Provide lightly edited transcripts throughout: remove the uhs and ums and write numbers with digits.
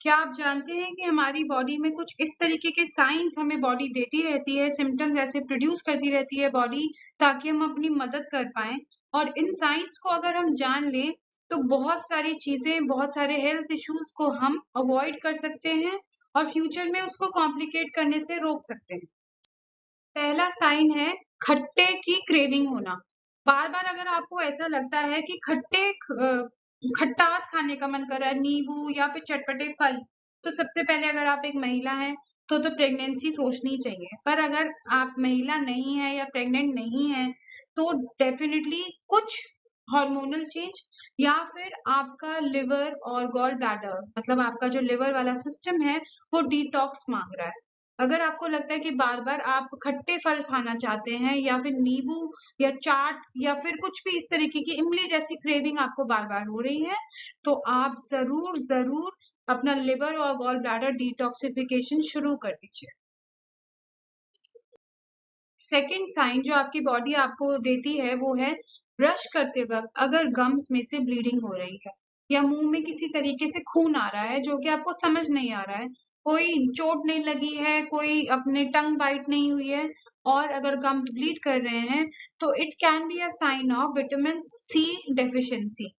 क्या आप जानते हैं कि हमारी बॉडी में कुछ इस तरीके के साइंस हमें बॉडी देती रहती है, सिम्पटम्स ऐसे प्रोड्यूस करती रहती है बॉडी ताकि हम अपनी मदद कर पाएँ और इन साइंस को अगर हम जान लें, तो बहुत सारी चीज़ें, बहुत सारे हेल्थ इश्यूज़ को हम अवॉइड कर सकते हैं और फ्यूचर में उसको कॉम्प्लिकेट करने से रोक सकते हैं। पहला साइन है खट्टे की क्रेविंग होना। बार-बार अगर आपको ऐसा लगता है कि खट्टास खाने का मन कर रहा है, नींबू या फिर चटपटे फल, तो सबसे पहले अगर आप एक महिला हैं, तो प्रेगनेंसी सोचनी चाहिए। पर अगर आप महिला नहीं हैं या प्रेग्नेंट नहीं हैं, तो डेफ़िनिटली कुछ हार्मोनल चेंज या फिर आपका लिवर और गॉल ब्लैडर मतलब आपका जो लिवर वाला सिस्टम है, वो डिटॉक्स माँग रहा है। अगर आपको लगता है कि बार-बार आप खट्टे फल खाना चाहते हैं या फिर नींबू या चाट या फिर कुछ भी इस तरीके की इमली जैसी क्रेविंग आपको बार-बार हो रही है, तो आप ज़रूर अपना लिवर और गॉल ब्लैडर डिटॉक्सिफिकेशन शुरू कर दीजिए। सेकंड साइन जो आपकी बॉडी आपको देती है वो है ब्रश करते वक़्त अगर गम्स में से ब्लीडिंग हो रही है या मुँह में किसी तरीके से खून आ रहा है जो कि आपको समझ नहीं आ रहा है, कोई चोट नहीं लगी है, कोई अपने टंग बाइट नहीं हुई है और अगर गम्स ब्लीड कर रहे हैं, तो it can be a sign of vitamin C deficiency.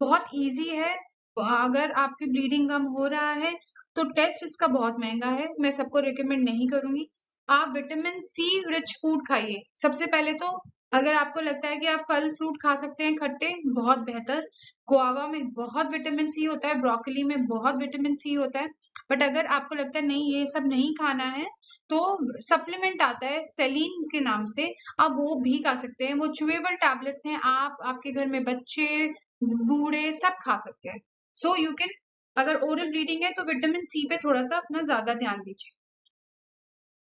बहुत ईज़ी है, अगर आपकी ब्लीडिंग कम हो रहा है, तो टेस्ट इसका बहुत महँगा है, मैं सबको रिकमेंड नहीं करूँगी। आप विटामिन सी रिच फूड खाइए। सबसे पहले तो अगर आपको लगता है कि आप फल-फ्रूट खा सकते हैं खट्टे, बहुत बेहतर। गुआवा में बहुत विटामिन सी होता है, ब्रोकोली में बहुत विटामिन सी होता है। बट अगर आपको लगता है नहीं ये सब नहीं खाना है, तो सप्लीमेंट आता है सेलिन के नाम से, आप वो भी खा सकते हैं। वो च्यूएबल टैबलेट्स हैं, आप, आपके घर में बच्चे बूढ़े सब खा सकते हैं। सो यू कैन अगर ओरल ब्लीडिंग है तो विटामिन सी पे थोड़ा-सा अपना ज़्यादा ध्यान दीजिए।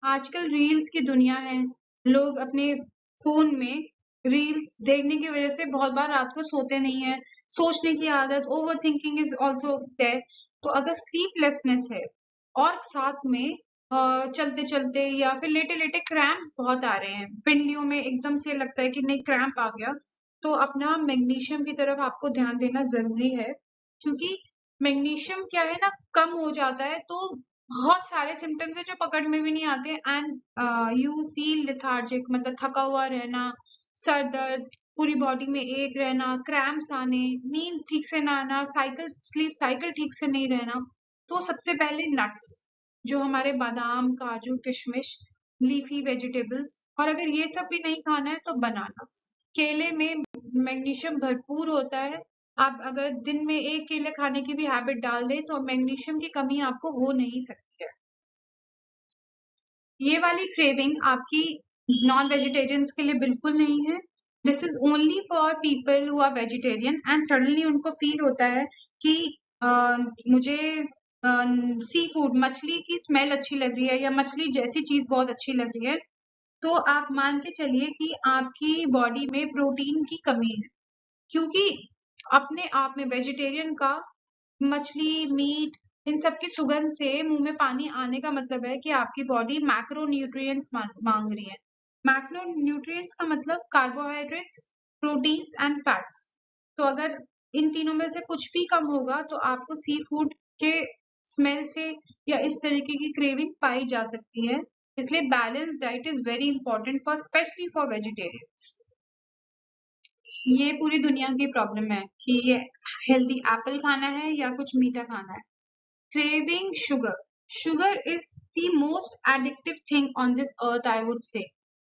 आजकल रील्स की दुनिया है। लोग अपने फ़ोन में रील्स देखने की वज़ह से बहुत बार रात को सोते नहीं हैं। सोचने की आदत, ओवरथिंकिंग इज़ ऑल्सो देयर। तो अगर स्लीपलेसनेस है और साथ में चलते-चलते या फिर लेटे-लेटे क्रैम्प्स बहुत आ रहे हैं, पिंडलियों में एकदम से लगता है कि नहीं क्रैम्प आ गया, तो अपना मैग्नीशियम की तरफ आपको ध्यान देना ज़रूरी है। क्योंकि मैग्नीशियम क्या है ना, कम हो जाता है तो बहुत सारे सिम्पटम्स हैं जो पकड़ में भी नहीं आते एंड यू फील लेथार्जिक मतलब थका हुआ रहना, सर दर्द, पूरी बॉडी में एक रहना, क्रैम्प्स आने, नींद ठीक से ना आना, स्लीप साइकिल ठीक से नहीं रहना। तो सबसे पहले नट्स, जो हमारे बादाम, काजू, किशमिश, लीफी वेजिटेबल्स और अगर ये सब भी नहीं खाना है तो बनानास। केले में मैग्नीशियम भरपूर होता है। आप अगर दिन में 1 केले खाने की भी हैबिट डाल दें तो मैग्नीशियम की कमी आपको हो नहीं सकती है। ये वाली क्रेविंग आपकी नॉन वेजिटेरियंस के लिए बिल्कुल नहीं है। This is only for people who are vegetarian and suddenly उनको फ़ील होता है कि अ, मुझे सी फूड मछली की स्मेल अच्छी लग रही है या मछली जैसी चीज़ बहुत अच्छी लग रही है, तो आप मान के चलिए कि आपकी बॉडी में प्रोटीन की कमी है। क्योंकि अपने आप में वेजिटेरियन का मछली, मीट इन सब की सुगंध से मुँह में पानी आने का मतलब है कि आपकी बॉडी मैक्रोन्यूट्रिएंट्स माँग रही है। मैक्रोन्यूट्रिएंट्स का मतलब कार्बोहाइड्रेट्स, प्रोटीन्स एंड फैट्स। तो अगर इन तीनों में से कुछ भी कम होगा तो आपको सी फूड के स्मेल से या इस तरीके की क्रेविंग पाई जा सकती है। इसलिए balanced diet is very important for specially for vegetarians. ये पूरी दुनिया की प्रॉब्लम है कि ये हेल्दी एप्पल खाना है या कुछ मीठा खाना है। Craving sugar. Sugar is the most addictive thing on this earth I would say.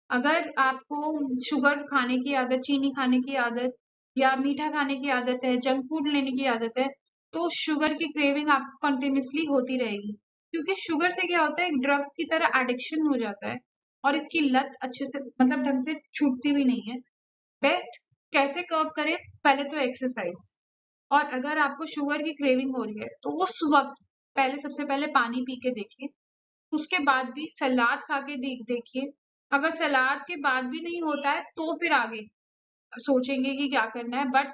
अगर आपको शुगर खाने की आदत, चीनी खाने की आदत या मीठा खाने की आदत है, जंक फूड लेने की आदत है, तो शुगर की क्रेविंग आपको कंटिन्यूअसली होती रहेगी। क्योंकि शुगर से क्या होता है, एक ड्रग की तरह एडिक्शन हो जाता है और इसकी लत अच्छे से मतलब ढंग से छूटती भी नहीं है। बेस्ट कैसे कर्ब करें? पहले तो एक्सरसाइज और अगर आपको शुगर की क्रेविंग हो रही है तो उस वक्त पहले सबसे पहले पानी पी के देखिए। उसके बाद भी सलाद खा के देखिए। अगर सलाद के बाद भी नहीं होता है तो फिर आगे सोचेंगे कि क्या करना है बट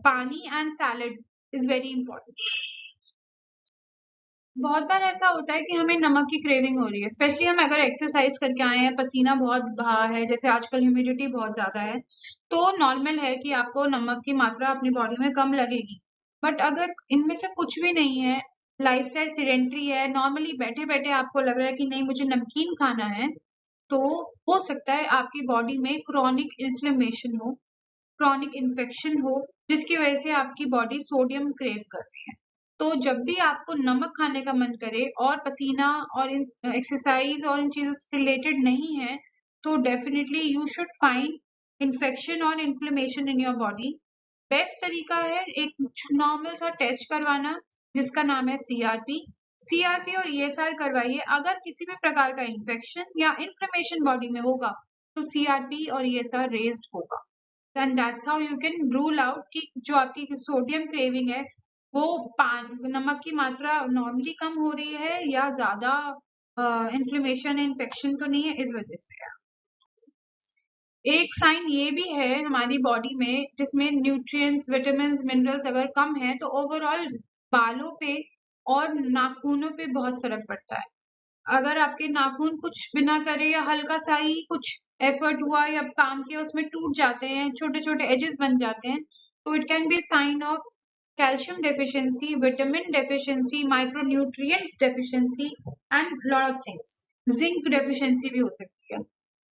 पानी and salad is very important. बहुत बार ऐसा होता है कि हमें नमक की क्रेविंग हो रही है, स्पेशली हम अगर एक्सरसाइज करके आए हैं, पसीना बहुत बहा है, जैसे आजकल ह्यूमिडिटी बहुत ज्यादा है, तो नॉर्मल है कि आपको नमक की मात्रा अपनी बॉडी में कम लगेगी। बट अगर इनमें से कुछ भी नहीं है, लाइफस्टाइल सिडेंटरी है, नॉर्मली बैठे-बैठे आपको लग रहा है कि नहीं मुझे नमकीन खाना है, तो हो सकता है आपकी बॉडी में क्रॉनिक इन्फ्लेमेशन हो, क्रॉनिक इन्फेक्शन हो, जिसकी वजह से आपकी बॉडी सोडियम क्रेव कर रही है। तो जब भी आपको नमक खाने का मन करे और पसीना और इन एक्सरसाइज और इन चीज़ों से रिलेटेड नहीं है, तो definitely you should find infection और inflammation in your body. Best तरीका है एक नॉर्मल सा टेस्ट करवाना जिसका नाम है सीआरपी। सीआरपी और ईएसआर करवाइए। अगर किसी भी प्रकार का इन्फेक्शन या इन्फ्लेमेशन बॉडी में होगा तो सीआरपी और ईएसआर रेज्ड होगा। Then that's how you can rule out कि जो आपकी सोडियम क्रेविंग है वो नमक की मात्रा नॉर्मली कम हो रही है या ज्यादा इन्फ्लेमेशन इन्फेक्शन तो नहीं है इस वजह से है। एक साइन ये भी है हमारी बॉडी में जिसमें न्यूट्रिएंट्स, विटामिन्स, मिनरल्स अगर कम है तो ओवरऑल बालों पे और नाखूनों पे बहुत फर्क पड़ता है। अगर आपके नाखून कुछ बिना करे या हल्का सा ही कुछ एफर्ट हुआ या काम किया उसमें टूट जाते हैं, छोटे-छोटे एजेस बन जाते हैं, तो it can be sign of calcium deficiency, vitamin deficiency, micronutrients deficiency and lot of things. Zinc deficiency भी हो सकती है।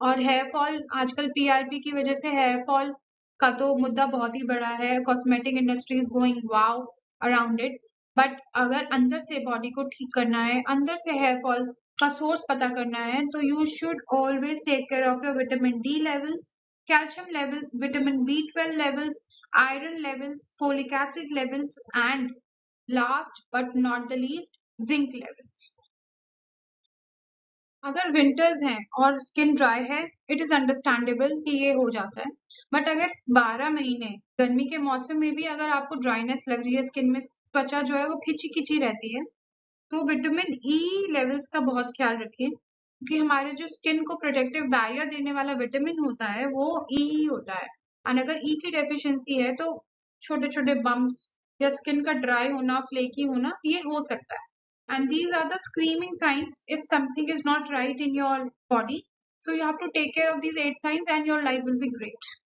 और हेयर फॉल आजकल पीआरपी की वजह से हेयर फॉल का तो मुद्दा बहुत ही बड़ा है। Cosmetic industry is going wow around it. But अगर अंदर से बॉडी को ठीक करना है, अंदर से हेयर फॉल का सोर्स पता करना है, तो you should always take care of your vitamin D levels, calcium levels, vitamin B12 levels, iron levels, folic acid levels and last but not the least zinc levels. अगर winters हैं और skin dry है, it is understandable कि ये हो जाता है। But अगर 12 महीने गर्मी के मौसम में भी अगर आपको ड्राइनेस लग रही है, स्किन में त्वचा जो है वो खिंची-खिंची रहती है, तो विटामिन ई लेवल्स का बहुत ख्याल रखिए क्योंकि हमारे जो स्किन को प्रोटेक्टिव बैरियर देने वाला विटामिन होता है वो ई ही होता है। और अगर ई की डेफिशिएंसी है तो छोटे-छोटे बम्प्स या स्किन का ड्राई होना, फ्लेकी होना ये हो सकता है। And these are the screaming signs if something is not right in your body. So you have to take care of these 8 signs and your life will be great.